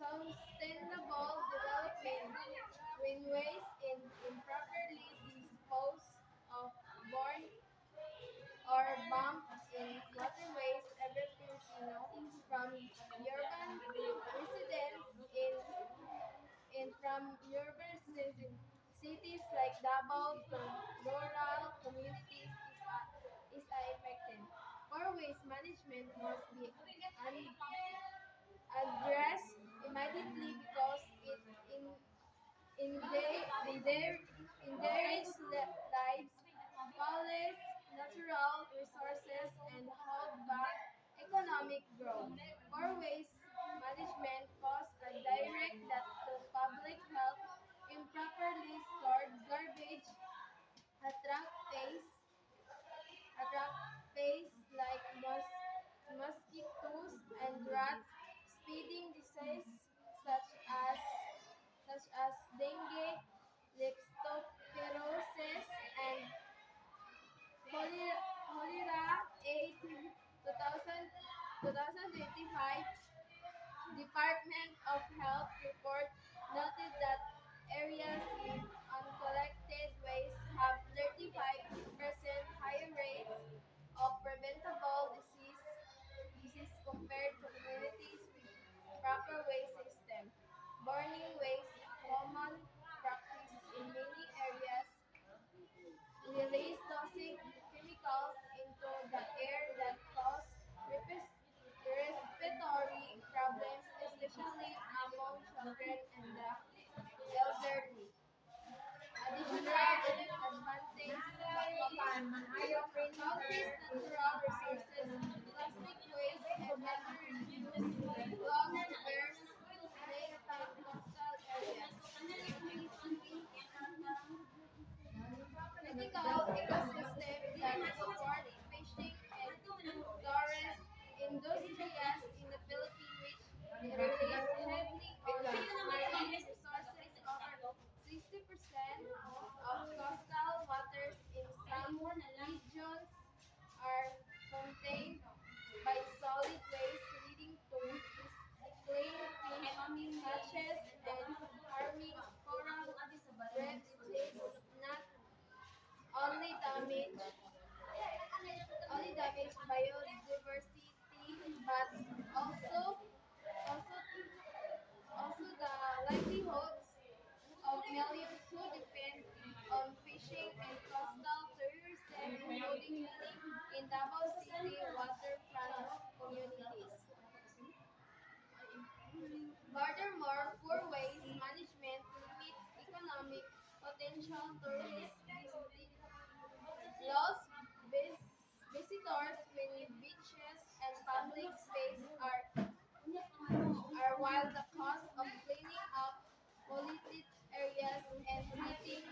sustainable development when waste is improperly disposed of born or bumped in waterways. Every Filipino, from urban residents in cities like Davao to rural communities is affected. Poor waste management must be addressed immediately because it in their endanger lives, violates natural resources, and hold back economic growth. Poor waste management causes a direct threat to public health. Improperly stored garbage attract pests, attract pests like mosquitoes and rats, spreading diseases such as dengue, leptospirosis, and cholera. 8 2025 Department of Health report noted that areas with uncollected waste have 35% higher rates of preventable disease compared to communities with proper waste system. Burning waste, a common practice in many areas, release toxic chemicals into the air that cause respiratory problems, especially among children and the elderly. Additional advantage countries' natural resources, plastic waste, and better reduce long rivers, lake, and coastal areas. Critical ecosystem that support fishing and tourist industries in the Philippines, which relies heavily on marine resources. Over 60% of coastal waters in some regions are contained by solid waste, leading to declining fish catches and harming coral reefs. Not only damage biodiversity, but also also the livelihoods of millions who depend on fishing and coastal tourism, including many in Davao City waterfront communities. Furthermore, poor waste management limits economic potential. Tourist lost visitors when beaches and public space are while the cost of cleaning up polluted areas and treating